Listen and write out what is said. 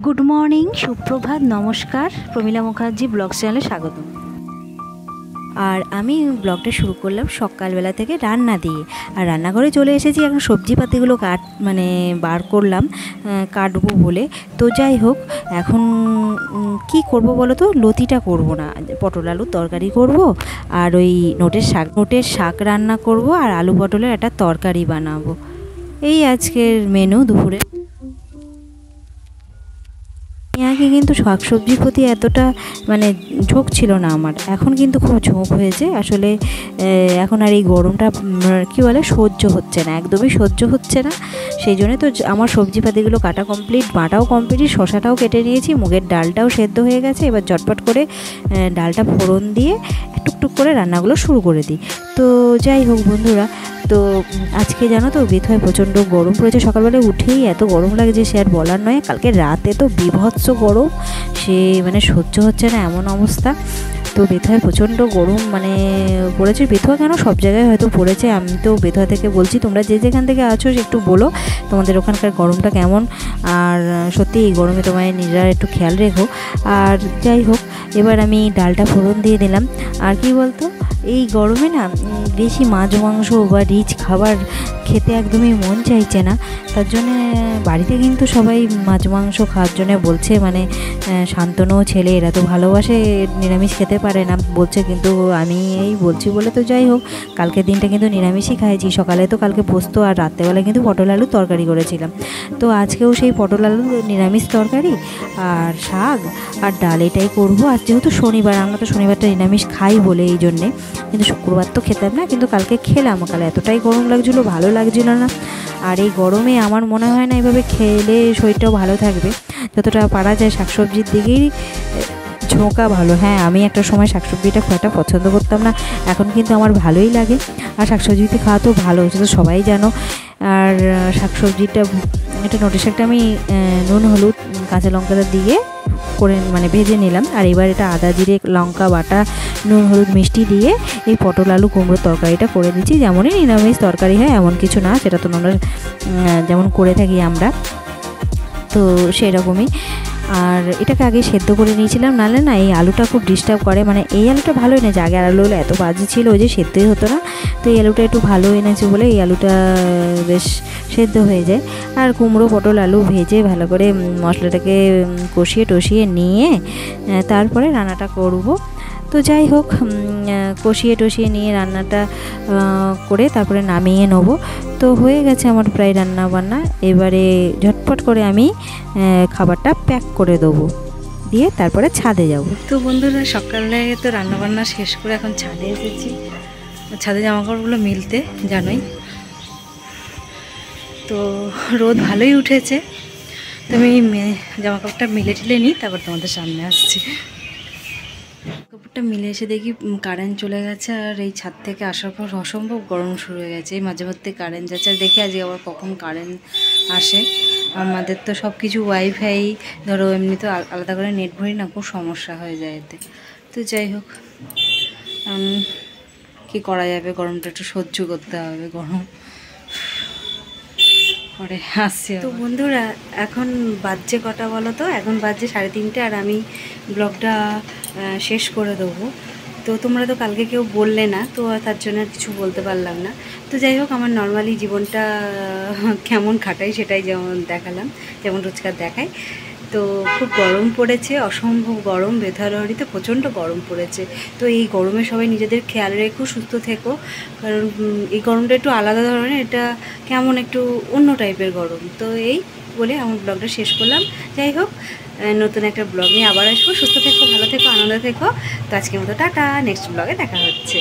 Good morning, সুপ্রভাত, নমস্কার। প্রমিলা Mukherjee blog চ্যানেলে স্বাগত। আর আমি ব্লগটা শুরু করলাম সকালবেলা থেকে রান্না দিয়ে। আর রান্নাঘরে চলে এসেছি, এখন সবজিপাতিগুলো বার করলাম কাটবো বলে। তো যাই হোক, এখন কি করব বলো তো, লতিটা করব না, পটল আলুর তরকারি করব, আর ওই নোটের শাক রান্না করব, আর আলু পটলের একটা তরকারি বানাবো। এই আজকের মেনু দুপুরে। আগে কিন্তু শাকসবজির প্রতি এতটা ঝোঁক ছিল না আমার, এখন কিন্তু খুব ঝোঁক হয়েছে আসলে। এখন আর এই গরমটা কী বলে সহ্য হচ্ছে না, একদমই সহ্য হচ্ছে না। সেই জন্য তো আমার সবজিপাতিগুলো কাটা কমপ্লিট, বাটাও কমপ্লিট, শশাটাও কেটে নিয়েছি, মুগের ডালটাও সেদ্ধ হয়ে গেছে। এবার ঝটপট করে ডালটা ফোড়ন দিয়ে টুকটুক করে রান্নাগুলো শুরু করে দিই। তো যাই হোক বন্ধুরা, তো আজকে জানো তো বেথুয়ায় প্রচণ্ড গরম পড়েছে। সকালবেলায় উঠেই এত গরম লাগে সে আর বলার নয়। কালকে রাতে তো বিভৎস গরম, সে সহ্য হচ্ছে না এমন অবস্থা। তো বেথুয়ায় প্রচণ্ড গরম পড়েছে। বেথুয়া কেন, সব জায়গায় হয়তো পড়েছে। আমি তো বেথুয়া থেকে বলছি, তোমরা যে যেখান থেকে আছো একটু বলো তোমাদের ওখানকার গরমটা কেমন। আর সত্যি এই গরমে তোমায় নিজেরা একটু খেয়াল রেখো। আর যাই হোক, এবার আমি ডালটা ফোড়ন দিয়ে দিলাম। আর কি বলতো, এই গরমে না বেশি মাছ মাংস বা রিচ খাবার খেতে একদমই মন চাইছে না। তার জন্যে বাড়িতে কিন্তু সবাই মাছ মাংস খাওয়ার জন্য বলছে, শান্তনু ছেলে এরা তো ভালোবাসে, নিরামিষ খেতে পারে না বলছে, কিন্তু আমি এই বলছি বলে। তো যাই হোক, কালকের দিনটা কিন্তু নিরামিষই খাইছি। সকালে তো কালকে পোস্ত, আর রাত্রেবেলা কিন্তু পটল আলুর তরকারি করেছিলাম। তো আজকেও সেই পটল আলু নিরামিষ তরকারি আর শাক আর ডাল, এটাই করবো। আর যেহেতু শনিবার, আমরা তো শনিবারটা নিরামিষ খাই বলে এই জন্যে, কিন্তু শুক্রবার তো খেতাম না, কিন্তু কালকে খেলাম। কাল এতটাই গরম লাগছিলো, ভালো লাগছিলো না। আর এই গরমে আমার মনে হয় না এভাবে খেলে শরীরটাও ভালো থাকবে। যতটা পারা যায় শাকসবজির দিকেই ঝোঁকা ভালো। হ্যাঁ, আমি একটা সময় শাকসবজিটা খুব একটা পছন্দ করতাম না, এখন কিন্তু আমার ভালোই লাগে। আর শাকসবজিতে খাওয়া তো ভালো, হচ্ছে তো সবাই জানো। আর শাকসবজিটা একটা নোটের শাকটা আমি নুন হলুদ কাঁচা লঙ্কাটা দিয়ে করে ভেজে নিলাম। আর এবার এটা আদা জিরে লঙ্কা বাটা নুন হলুদ মিষ্টি দিয়ে এই পটল আলু কুমড়োর তরকারিটা করে দিচ্ছি। যেমনই নিরামিষ তরকারি হয় এমন কিছু না, সেটা তো আমরা যেমন করে থাকি আমরা, তো সেরকমই। আর এটাকে আগে সেদ্ধ করে নিয়েছিলাম, নাহলে না এই আলুটা খুব ডিস্টার্ব করে। এই আলুটা ভালো এনেছে, আগে আলুগুলো এত বাজে ছিল, ওই যে সেদ্ধই হতো না। তো এই আলুটা একটু ভালো এনেছে বলে এই আলুটা বেশ সেদ্ধ হয়ে যায়। আর কুমড়ো পটল আলু ভেজে ভালো করে মশলাটাকে কষিয়ে টষিয়ে নিয়ে তারপরে রান্নাটা করব। তো যাই হোক, কষিয়ে টষিয়ে নিয়ে রান্নাটা করে তারপরে নামিয়ে নেবো। তো হয়ে গেছে আমার প্রায় রান্না বান্না। এবারে ঝটপট করে আমি খাবারটা প্যাক করে দেবো, দিয়ে তারপরে ছাদে যাব। তো বন্ধুরা, সকালে তো রান্নাবান্না শেষ করে এখন ছাদে এসেছি, ছাদে জামাকাপড়গুলো মিলতে, জানোই তো রোদ ভালোই উঠেছে। তো আমি জামাকাপড়টা মিলে ঠেলে নিই, তারপর তোমাদের সামনে আসছি। কাপড়টা মিলে এসে দেখি কারেন্ট চলে গেছে। আর এই ছাদ থেকে আসার পর অসম্ভব গরম শুরু হয়ে গেছে। এই মাঝে মধ্যে কারেন্ট যাচ্ছে, আর দেখি আজকে আবার কখন কারেন্ট আসে। আমাদের তো সব কিছু ওয়াইফাই, ধরো এমনি তো আলাদা করে নেট ভরি না, খুব সমস্যা হয়ে যায় এতে। তো যাই হোক, কী করা যাবে, গরমটা একটু সহ্য করতে হবে, গরম পরে আসছে। তো বন্ধুরা, এখন বাজছে কটা বলো তো? এখন বাজছে 3:30, আর আমি ব্লগটা শেষ করে দেবো। তো তোমরা তো কালকে কেউ বললে না, তো তার জন্য আর কিছু বলতে পারলাম না। তো যাই হোক, আমার নর্মালি জীবনটা কেমন কাটাই সেটাই যেমন দেখালাম, যেমন রোজকার দেখাই। তো খুব গরম পড়েছে, অসম্ভব গরম। বেথুয়ারহরিতে প্রচণ্ড গরম পড়েছে। তো এই গরমে সবাই নিজেদের খেয়াল রেখো, সুস্থ থেকো, কারণ এই গরমটা একটু আলাদা ধরনের, এটা কেমন একটু অন্য টাইপের গরম। তো এই বলে আমার ব্লগটা শেষ করলাম। যাই হোক, নতুন একটা ব্লগ নিয়ে আবার আসবো। সুস্থ থেকো, ভালো থেকো, আনন্দ থেকো। তো আজকের মতো টাটা, নেক্সট ব্লগে দেখা হচ্ছে।